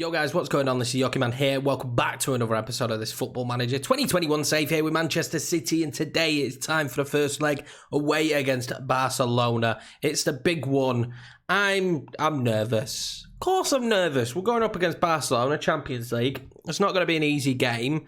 Yo guys, what's going on? This is Yoki Man here. Welcome back to another episode of this Football Manager 2021 save here with Manchester City, and today it's time for the first leg away against Barcelona. It's the big one. I'm nervous. Of course I'm nervous. We're going up against Barcelona, Champions League. It's not going to be an easy game.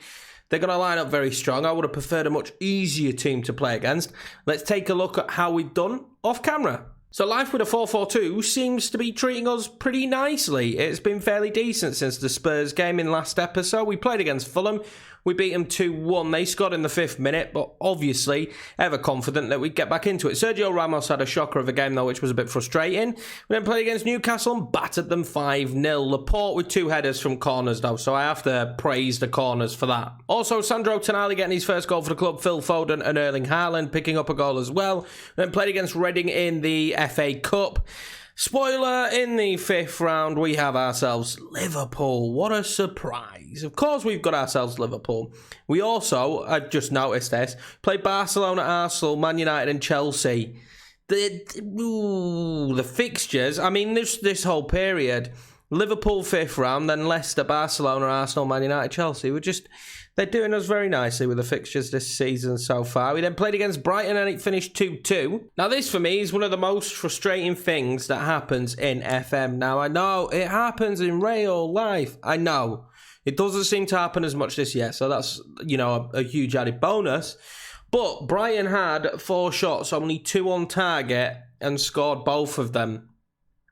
They're going to line up very strong. I would have preferred a much easier team to play against. Let's take a look at how we've done off camera. So life with a 4-4-2 seems to be treating us pretty nicely. It's been fairly decent since the Spurs game in last episode. We played against Fulham. We beat them 2-1. They scored in the 5th minute, but obviously ever confident that we'd get back into it. Sergio Ramos had a shocker of a game though, which was a bit frustrating. We then played against Newcastle and battered them 5-0. Laporte with 2 headers from corners though, so I have to praise the corners for that. Also, Sandro Tonali getting his first goal for the club. Phil Foden and Erling Haaland picking up a goal as well. We then played against Reading in the FA Cup. Spoiler, in the 5th round, we have ourselves Liverpool. What a surprise. Of course, we've got ourselves Liverpool. We also, I've just noticed this, played Barcelona, Arsenal, Man United and Chelsea. The fixtures, I mean, this whole period, Liverpool 5th round, then Leicester, Barcelona, Arsenal, Man United, Chelsea. They're doing us very nicely with the fixtures this season so far. We then played against Brighton and it finished 2-2. Now this for me is one of the most frustrating things that happens in FM. Now I know it happens in real life. I know. It doesn't seem to happen as much this year. So that's, a huge added bonus. But Brighton had 4 shots, only 2 on target and scored both of them.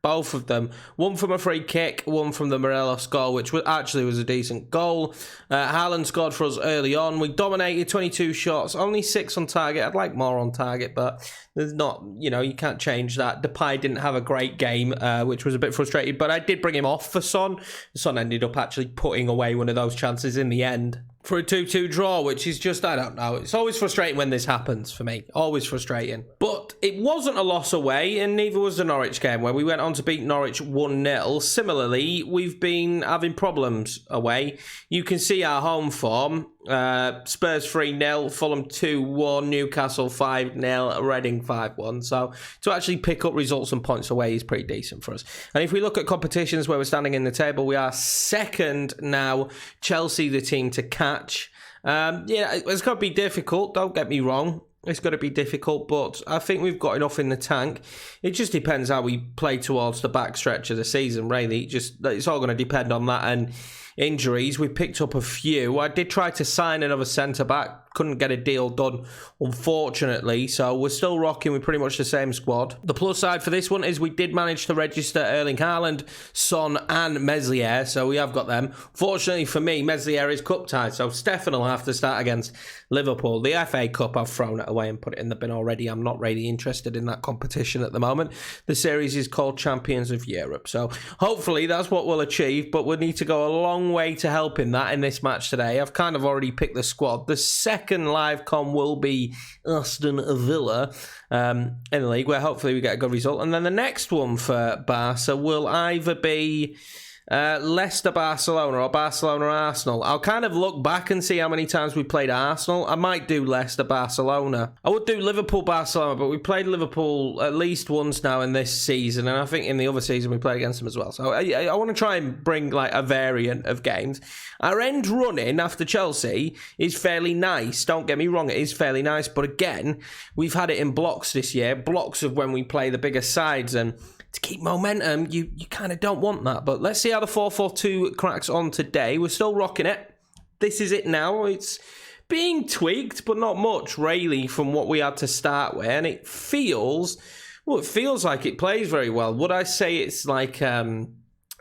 Both of them. One from a free kick, one from the Morelos goal, which actually was a decent goal. Haaland scored for us early on. We dominated 22 shots, only 6 on target. I'd like more on target, but there's not, you can't change that. Depay didn't have a great game, which was a bit frustrating, but I did bring him off for Son. Son ended up actually putting away one of those chances in the end for a 2-2 draw, which is just, I don't know. It's always frustrating when this happens for me. Always frustrating. But it wasn't a loss away, and neither was the Norwich game, where we went on to beat Norwich 1-0. Similarly, we've been having problems away. You can see our home form. Spurs 3-0, Fulham 2-1, Newcastle 5-0, Reading 5-1. So to actually pick up results and points away is pretty decent for us. And if we look at competitions where we're standing in the table, we are second now. Chelsea, the team to catch. It's going to be difficult, don't get me wrong. It's going to be difficult, but I think we've got enough in the tank. It just depends how we play towards the back stretch of the season, really. It's all going to depend on that and injuries. We picked up a few. I did try to sign another centre-back. Couldn't get a deal done, unfortunately. So we're still rocking with pretty much the same squad. The plus side for this one is we did manage to register Erling Haaland, Son and Meslier. So we have got them. Fortunately for me, Meslier is cup tied. So Stefan will have to start against Liverpool. The FA Cup, I've thrown it away and put it in the bin already. I'm not really interested in that competition at the moment. The series is called Champions of Europe. So hopefully that's what we'll achieve. But we'll need to go a long way to helping that in this match today. I've kind of already picked the squad. The second live com will be Aston Villa in the league, where hopefully we get a good result. And then the next one for Barca will either be Leicester, Barcelona, or Barcelona, Arsenal. I'll kind of look back and see how many times we played Arsenal. I might do Leicester, Barcelona. I would do Liverpool, Barcelona, but we played Liverpool at least once now in this season, and I think in the other season we played against them as well. So I want to try and bring like a variant of games. Our end running after Chelsea is fairly nice. Don't get me wrong, it is fairly nice, but again, we've had it in blocks this year, blocks of when we play the bigger sides, and to keep momentum, you kind of don't want that. But let's see how the 4-4-2 cracks on today. We're still rocking it. This is it now. It's being tweaked, but not much, really, from what we had to start with. And it feels like it plays very well. Would I say it's like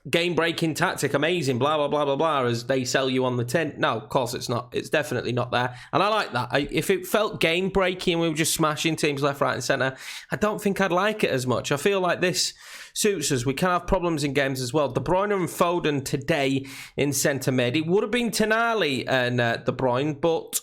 game-breaking tactic, amazing, blah, blah, blah, blah, blah, as they sell you on the tin? No, of course it's not. It's definitely not there. And I like that. If it felt game-breaking and we were just smashing teams left, right and centre, I don't think I'd like it as much. I feel like this suits us. We can have problems in games as well. De Bruyne and Foden today in centre mid. It would have been Tonali and De Bruyne, but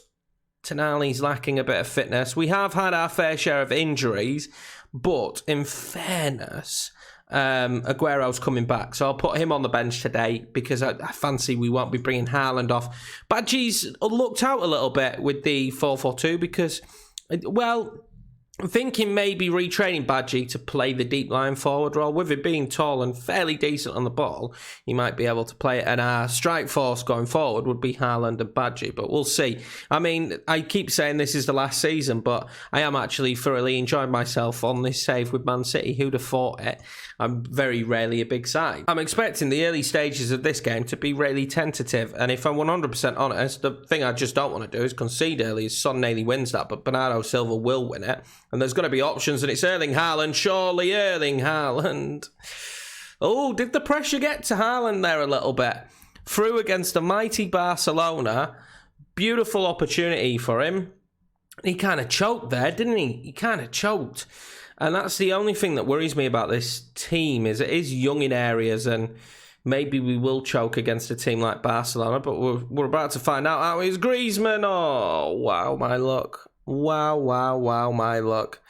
Tonali's lacking a bit of fitness. We have had our fair share of injuries, but in fairness, Aguero's coming back, so I'll put him on the bench today because I fancy we won't be bringing Haaland off. Badgie's looked out a little bit with the 4-4-2 because, well, I'm thinking maybe retraining Badgie to play the deep line forward role. With him being tall and fairly decent on the ball, he might be able to play it. And our strike force going forward would be Haaland and Badgie, but we'll see. I mean, I keep saying this is the last season, but I am actually thoroughly enjoying myself on this save with Man City. Who'd have thought it? I'm very rarely a big side. I'm expecting the early stages of this game to be really tentative, and if I'm 100% honest, the thing I just don't want to do is concede early. Son nearly wins that, but Bernardo Silva will win it. And there's going to be options, and it's Erling Haaland. Surely Erling Haaland. Oh, did the pressure get to Haaland there a little bit? Through against the mighty Barcelona. Beautiful opportunity for him. He kind of choked there, didn't he? He kind of choked. And that's the only thing that worries me about this team, is it is young in areas, and maybe we will choke against a team like Barcelona, but we're about to find out how it's Griezmann. Oh, wow, my luck. Wow, my luck.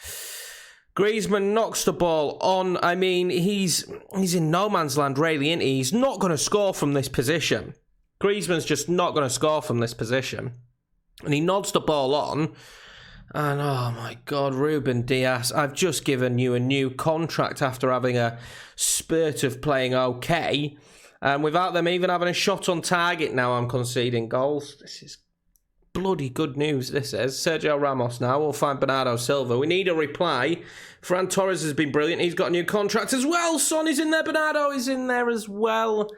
Griezmann knocks the ball on. I mean, he's in no man's land, really, isn't he? He's not going to score from this position. Griezmann's just not going to score from this position. And he nods the ball on. And, oh, my God, Ruben Dias, I've just given you a new contract after having a spurt of playing okay. And without them even having a shot on target now, I'm conceding goals. This is bloody good news, this is. Sergio Ramos now. We'll find Bernardo Silva. We need a reply. Ferran Torres has been brilliant. He's got a new contract as well. Son is in there. Bernardo is in there as well.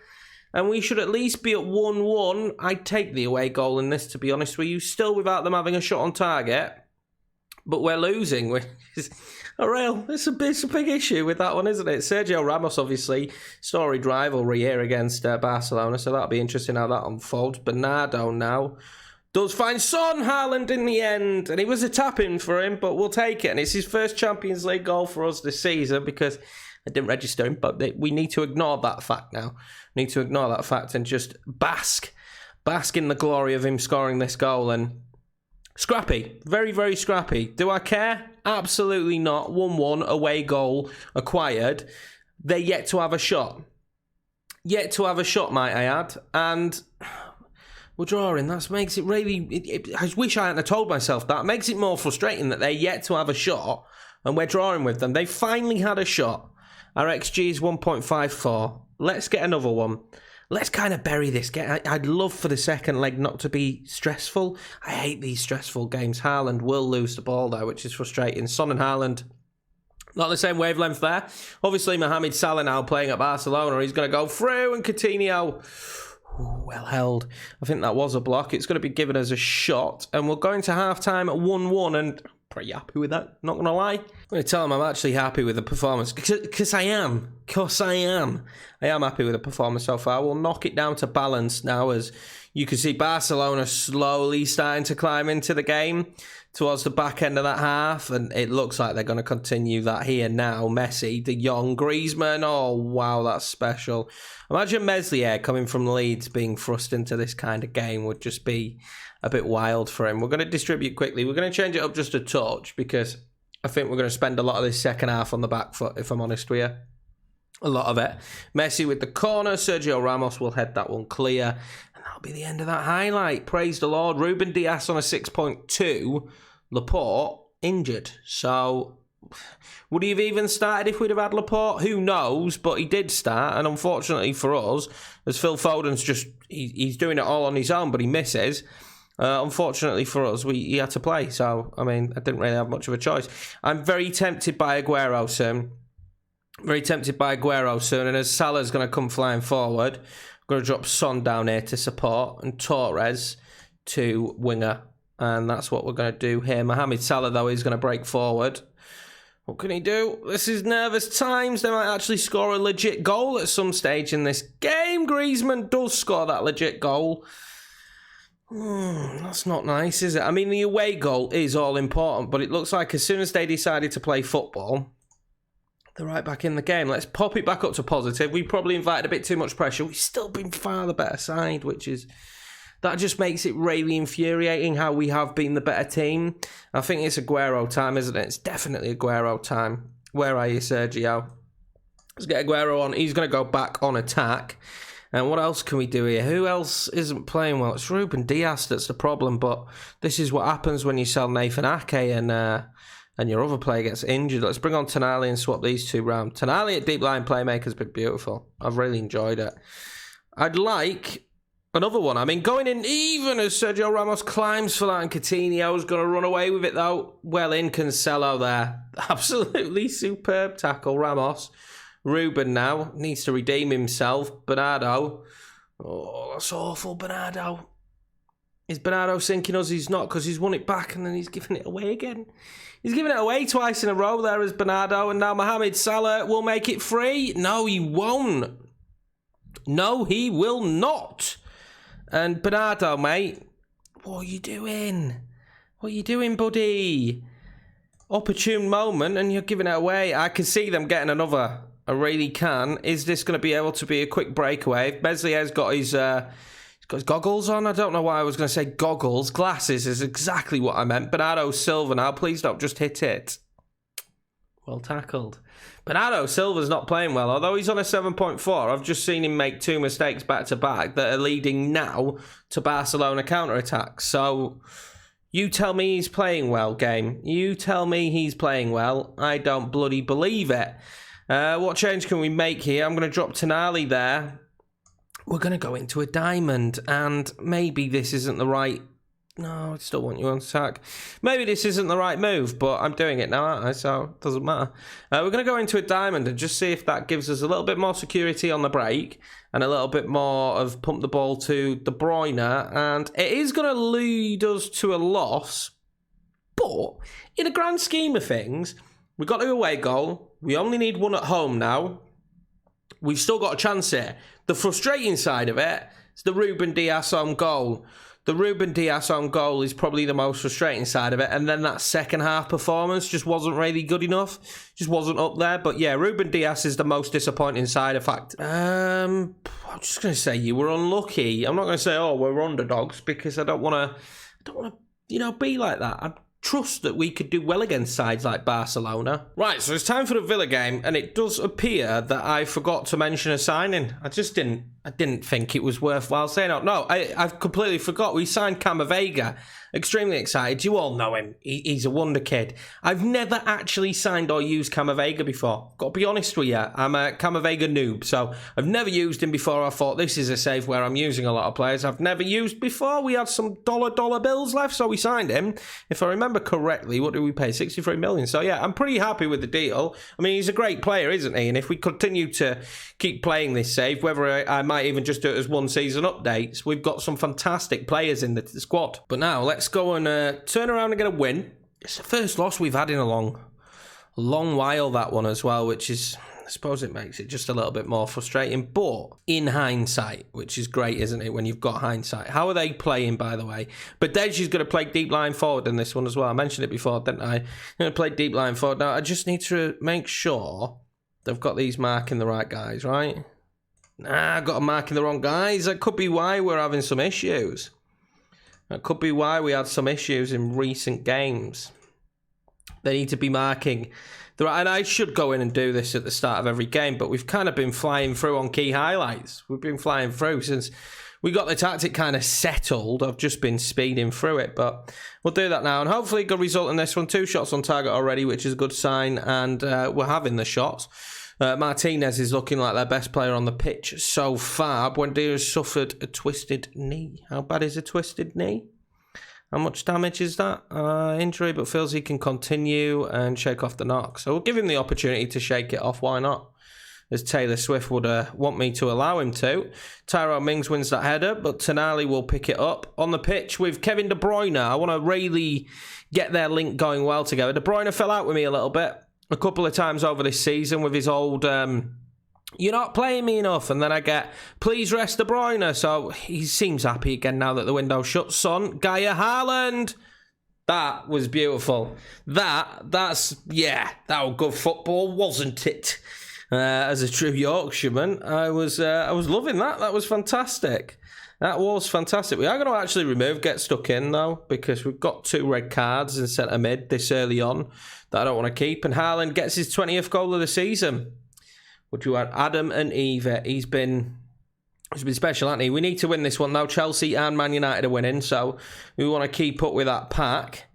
And we should at least be at 1-1. I'd take the away goal in this, to be honest with you. Still without them having a shot on target. But we're losing. It's a big issue with that one, isn't it? Sergio Ramos, obviously, storied rivalry here against Barcelona. So that'll be interesting how that unfolds. Bernardo now does find Son. Haaland in the end. And it was a tap-in for him, but we'll take it. And it's his first Champions League goal for us this season, because I didn't register him. But we need to ignore that fact now. We need to ignore that fact and just bask in the glory of him scoring this goal. And scrappy. Very, very scrappy. Do I care? Absolutely not. 1-1, away goal acquired. They're yet to have a shot. Yet to have a shot, might I add. And we're drawing. That makes it really... I wish I hadn't told myself that. It makes it more frustrating that they're yet to have a shot and we're drawing with them. They finally had a shot. Our XG is 1.54. Let's get another one. Let's kind of bury this game. I'd love for the second leg not to be stressful. I hate these stressful games. Haaland will lose the ball, though, which is frustrating. Son and Haaland, not the same wavelength there. Obviously, Mohamed Salah now playing at Barcelona. He's going to go through, and Coutinho... Ooh, well held. I think that was a block. It's going to be given as a shot. And we're going to half-time at 1-1, and I'm pretty happy with that, not going to lie. I'm going to tell him I'm actually happy with the performance, because I am. Because I am. I am happy with the performance so far. We'll knock it down to balance now, as you can see Barcelona slowly starting to climb into the game towards the back end of that half, and it looks like they're going to continue that here now. Messi, De Jong, Griezmann. Oh, wow, that's special. Imagine Meslier coming from Leeds being thrust into this kind of game would just be a bit wild for him. We're going to distribute quickly. We're going to change it up just a touch, because I think we're going to spend a lot of this second half on the back foot, if I'm honest with you. A lot of it. Messi with the corner. Sergio Ramos will head that one clear. And that'll be the end of that highlight. Praise the Lord. Ruben Dias on a 6.2. Laporte injured. So, would he have even started if we'd have had Laporte? Who knows? But he did start. And unfortunately for us, as Phil Foden's just... He's doing it all on his own, but he misses. Unfortunately for us, he had to play. So, I mean, I didn't really have much of a choice. I'm very tempted by Aguero soon. Very tempted by Aguero soon. And as Salah's going to come flying forward, I'm going to drop Son down here to support and Torres to winger. And that's what we're going to do here. Mohamed Salah, though, is going to break forward. What can he do? This is nervous times. They might actually score a legit goal at some stage in this game. Griezmann does score that legit goal. That's not nice, is it? I mean, the away goal is all important, but it looks like as soon as they decided to play football, they're right back in the game. Let's pop it back up to positive. We probably invited a bit too much pressure. We've still been far the better side, which is... That just makes it really infuriating how we have been the better team. I think it's Aguero time, isn't it? It's definitely Aguero time. Where are you, Sergio? Let's get Aguero on. He's going to go back on attack. And what else can we do here? Who else isn't playing well? It's Ruben Dias that's the problem, but this is what happens when you sell Nathan Ake and and your other player gets injured. Let's bring on Tonali and swap these two round. Tonali at deep line playmaker has been beautiful. I've really enjoyed it. I'd like another one. I mean, going in even as Sergio Ramos climbs for that, and Coutinho's going to run away with it though. Well in, Cancelo there. Absolutely superb tackle, Ramos. Ruben now needs to redeem himself. Bernardo. Oh, that's awful, Bernardo. Is Bernardo sinking us? He's not, because he's won it back and then he's giving it away again. He's giving it away twice in a row there as Bernardo, and now Mohamed Salah will make it free. No, he won't. No, he will not. And Bernardo, mate, what are you doing? What are you doing, buddy? Opportune moment and you're giving it away. I can see them getting another. I really can. Is this going to be able to be a quick breakaway? Beslier's got his goggles on. I don't know why I was going to say goggles. Glasses is exactly what I meant. Bernardo Silva now. Please don't just hit it. Well tackled. Bernardo Silva's not playing well. Although he's on a 7.4, I've just seen him make 2 mistakes back-to-back that are leading now to Barcelona counter-attacks. So you tell me he's playing well, game. You tell me he's playing well. I don't bloody believe it. What change can we make here? I'm going to drop Tonali there. We're going to go into a diamond, and maybe this isn't the right... No, I still want you on sack. Maybe this isn't the right move, but I'm doing it now, aren't I? So it doesn't matter. We're going to go into a diamond and just see if that gives us a little bit more security on the break and a little bit more of pump the ball to De Bruyne. And it is going to lead us to a loss, but in a grand scheme of things, we got the away goal. We only need one at home now. We've still got a chance here. The frustrating side of it is the Ruben Dias on goal. The Ruben Dias on goal is probably the most frustrating side of it. And then that second half performance just wasn't really good enough. Just wasn't up there. But yeah, Ruben Dias is the most disappointing side of fact. I'm just going to say you were unlucky. I'm not going to say, oh, we're underdogs, because I don't want to, be like that. I trust that we could do well against sides like Barcelona. Right, so it's time for the Villa game, and it does appear that I forgot to mention a signing. I didn't think it was worthwhile saying out. No, I've completely forgot. We signed Camavinga. Extremely excited. You all know him. He's a wonder kid. I've never actually signed or used Camavinga before. Got to be honest with you. I'm a Camavinga noob, so I've never used him before. I thought this is a save where I'm using a lot of players I've never used before. We had some dollar bills left, so we signed him. If I remember correctly, what did we pay? 63 million. So yeah, I'm pretty happy with the deal. I mean, he's a great player, isn't he? And if we continue to keep playing this save, whether I might even just do it as one season updates, we've got some fantastic players in the squad. But now let's go and turn around and get a win. It's the first loss we've had in a long while, that one as well, which is, I suppose it makes it just a little bit more frustrating. But in hindsight, which is great, isn't it, when you've got hindsight. How are they playing, by the way? But Deji's going to play deep line forward in this one as well. I mentioned it before, didn't I? I'm going to play deep line forward. Now, I just need to make sure they've got these marking the right guys, right? Nah, I've got them marking the wrong guys. That could be why we're having some issues. That could be why we had some issues in recent games. They need to be marking the right. And I should go in and do this at the start of every game, but we've kind of been flying through on key highlights. We've been flying through since we got the tactic kind of settled. I've just been speeding through it, but we'll do that now. And hopefully a good result in this one. 2 shots on target already, which is a good sign. And we're having the shots. Martinez is looking like their best player on the pitch so far. Buendia has suffered a twisted knee. How bad is a twisted knee? How much damage is that? Injury, but feels he can continue and shake off the knock. So we'll give him the opportunity to shake it off. Why not? As Taylor Swift would want me to allow him to. Tyrone Mings wins that header, but Tonali will pick it up. On the pitch with Kevin De Bruyne. I want to really get their link going well together. De Bruyne fell out with me a little bit. A couple of times over this season with his old, you're not playing me enough. And then I get, please rest De Bruyne. So he seems happy again now that the window's shut. Son, Gaia Haaland. That was beautiful. That was good football, wasn't it? As a true Yorkshireman, I was loving that. That was fantastic. That was fantastic. We are going to actually remove Get Stuck In, though, because we've got 2 red cards in centre mid this early on that I don't want to keep. And Haaland gets his 20th goal of the season. Would you add Adam and Eva? He's been special, hasn't he? We need to win this one, though. Chelsea and Man United are winning, so we want to keep up with that pack.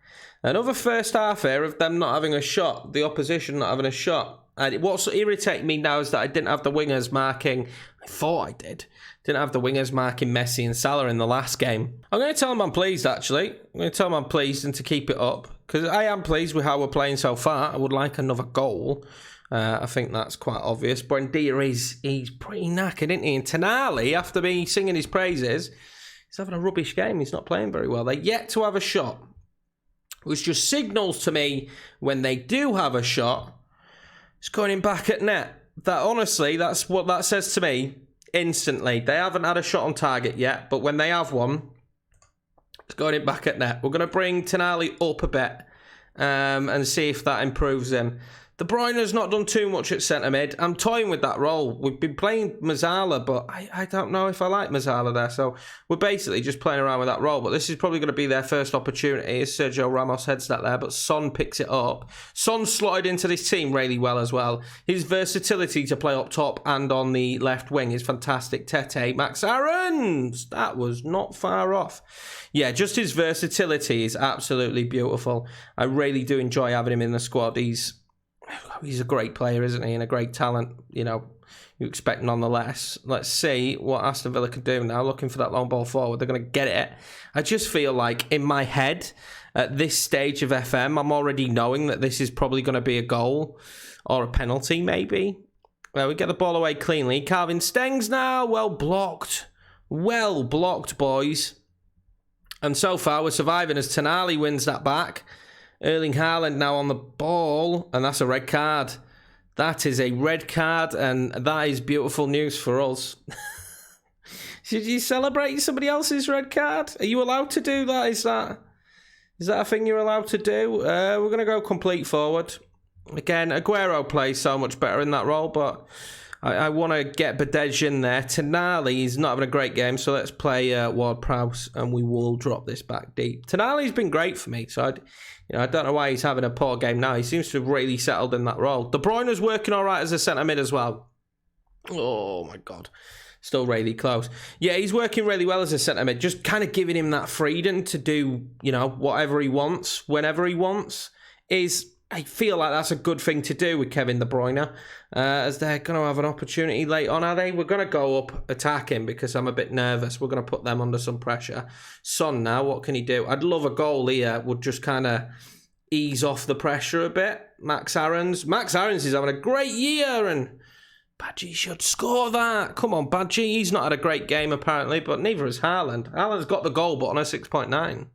Another first half here of them not having a shot, the opposition not having a shot. And what's irritating me now is that I didn't have the wingers marking, I thought I didn't have the wingers marking Messi and Salah in the last game. I'm going to tell them I'm pleased, actually. I'm going to tell them I'm pleased and to keep it up, because I am pleased with how we're playing so far. I would like another goal. I think that's quite obvious. Buendia, he's pretty knackered, isn't he? And Tonali, after me singing his praises, he's having a rubbish game. He's not playing very well. They're yet to have a shot, which just signals to me when they do have a shot, it's going in back at net. That honestly, that's what that says to me instantly. They haven't had a shot on target yet, but when they have one, it's going in back at net. We're going to bring Tonali up a bit and see if that improves him. De Bruyne's not done too much at centre mid. I'm toying with that role. We've been playing Mazzala, but I don't know if I like Mazzala there. So we're basically just playing around with that role. But this is probably going to be their first opportunity as Sergio Ramos heads that there. But Son picks it up. Son slotted into this team really well as well. His versatility to play up top and on the left wing is fantastic. Tete, Max Aarons. That was not far off. Yeah, just his versatility is absolutely beautiful. I really do enjoy having him in the squad. He's a great player, isn't he? And a great talent, you expect nonetheless. Let's see what Aston Villa can do now. Looking for that long ball forward. They're going to get it. I just feel like in my head, at this stage of FM, I'm already knowing that this is probably going to be a goal or a penalty, maybe. Well, we get the ball away cleanly. Calvin Stengs now. Well blocked. Well blocked, boys. And so far, we're surviving as Tonali wins that back. Erling Haaland now on the ball, and that's a red card. That is a red card, and that is beautiful news for us. Should you celebrate somebody else's red card? Are you allowed to do that? Is that a thing you're allowed to do? We're going to go complete forward. Again, Aguero plays so much better in that role, but I want to get Badej in there. Tonali is not having a great game, so let's play Ward-Prowse, and we will drop this back deep. Tonali's been great for me, so I don't know why he's having a poor game now. He seems to have really settled in that role. De Bruyne's working all right as a centre mid as well. Oh, my God. Still really close. Yeah, he's working really well as a centre mid, just kind of giving him that freedom to do, whatever he wants, whenever he wants. I feel like that's a good thing to do with Kevin De Bruyne, as they're going to have an opportunity late on, are they? We're going to go up attacking because I'm a bit nervous. We're going to put them under some pressure. Son now, what can he do? I'd love a goal here. Would just kind of ease off the pressure a bit. Max Aarons is having a great year, and Badgie should score that. Come on, Badgie. He's not had a great game, apparently, but neither has Haaland. Haaland's got the goal, but on a 6.9.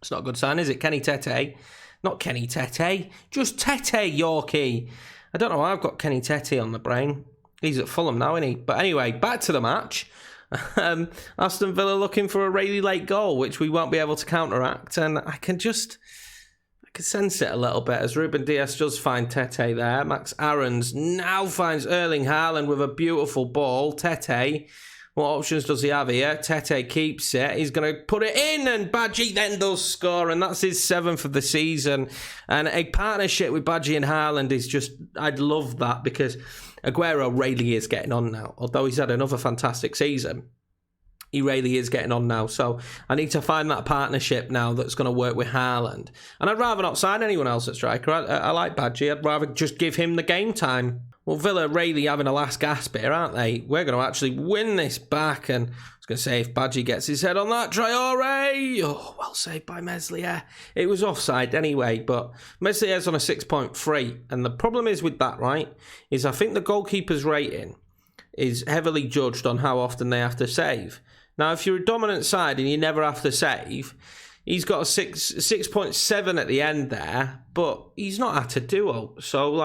It's not a good sign, is it? Kenny Tete. Not Kenny Tete, just Tete Yorkie. I don't know why I've got Kenny Tete on the brain. He's at Fulham now, isn't he? But anyway, back to the match. Aston Villa looking for a really late goal, which we won't be able to counteract. And I can sense it a little bit as Ruben Dias does find Tete there. Max Aarons now finds Erling Haaland with a beautiful ball. Tete, what options does he have here? Tete keeps it. He's going to put it in, and Badgie then does score, and that's his 7th of the season. And a partnership with Badgie and Haaland is just, I'd love that, because Aguero really is getting on now. Although he's had another fantastic season, he really is getting on now. So I need to find that partnership now that's going to work with Haaland. And I'd rather not sign anyone else at striker. I like Badgie. I'd rather just give him the game time. Well, Villa really having a last gasp here, aren't they? We're going to actually win this back. And I was going to say, if Badgie gets his head on that, Traore. Oh, well saved by Meslier. It was offside anyway, but Meslier's on a 6.3. And the problem is with that, right, is I think the goalkeeper's rating is heavily judged on how often they have to save. Now, if you're a dominant side and you never have to save, he's got a 6.7 at the end there, but he's not had to duo. So,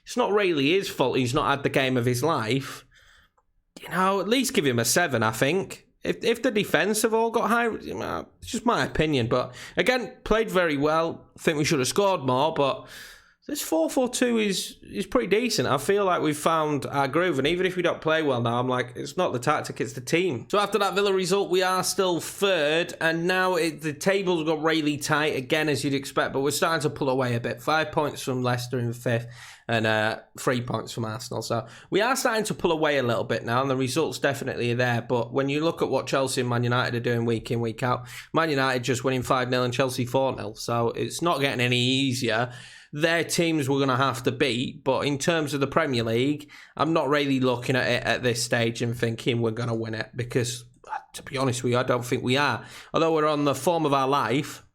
it's not really his fault he's not had the game of his life. At least give him a 7, I think. If the defence have all got high, it's just my opinion. But again, played very well. I think we should have scored more, but This 4-4-2 is pretty decent. I feel like we've found our groove, and even if we don't play well now, I'm like, it's not the tactic, it's the team. So after that Villa result, we are still third, and now the table's got really tight, again, as you'd expect, but we're starting to pull away a bit. 5 points from Leicester in fifth, and 3 points from Arsenal. So we are starting to pull away a little bit now, and the results definitely are there. But when you look at what Chelsea and Man United are doing week in, week out, Man United just winning 5-0 and Chelsea 4-0. So it's not getting any easier. Their teams we're going to have to beat, but in terms of the Premier League, I'm not really looking at it at this stage and thinking we're going to win it, because, to be honest with you, I don't think we are. Although we're on the form of our life,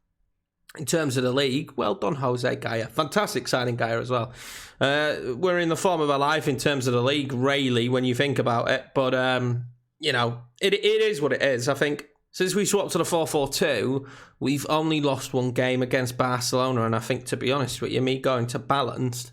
in terms of the league, well done, Jose Gaya. Fantastic signing, Gaya, as well. We're in the form of our life in terms of the league, really, when you think about it. But, you know, it is what it is. I think since we swapped to the 4-4-2, we've only lost one game against Barcelona. And I think, to be honest with you, me going to balanced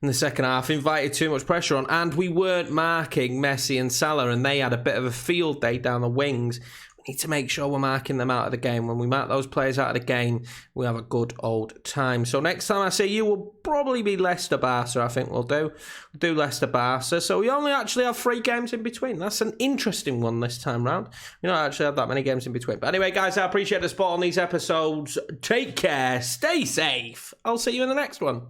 in the second half invited too much pressure on. And we weren't marking Messi and Salah, and they had a bit of a field day down the wings. Need to make sure we're marking them out of the game. When we mark those players out of the game, we have a good old time. So next time I see you will probably be Leicester-Barca, I think we'll do. We'll do Leicester-Barca. So we only actually have 3 games in between. That's an interesting one this time round. We don't actually have that many games in between. But anyway, guys, I appreciate the support on these episodes. Take care. Stay safe. I'll see you in the next one.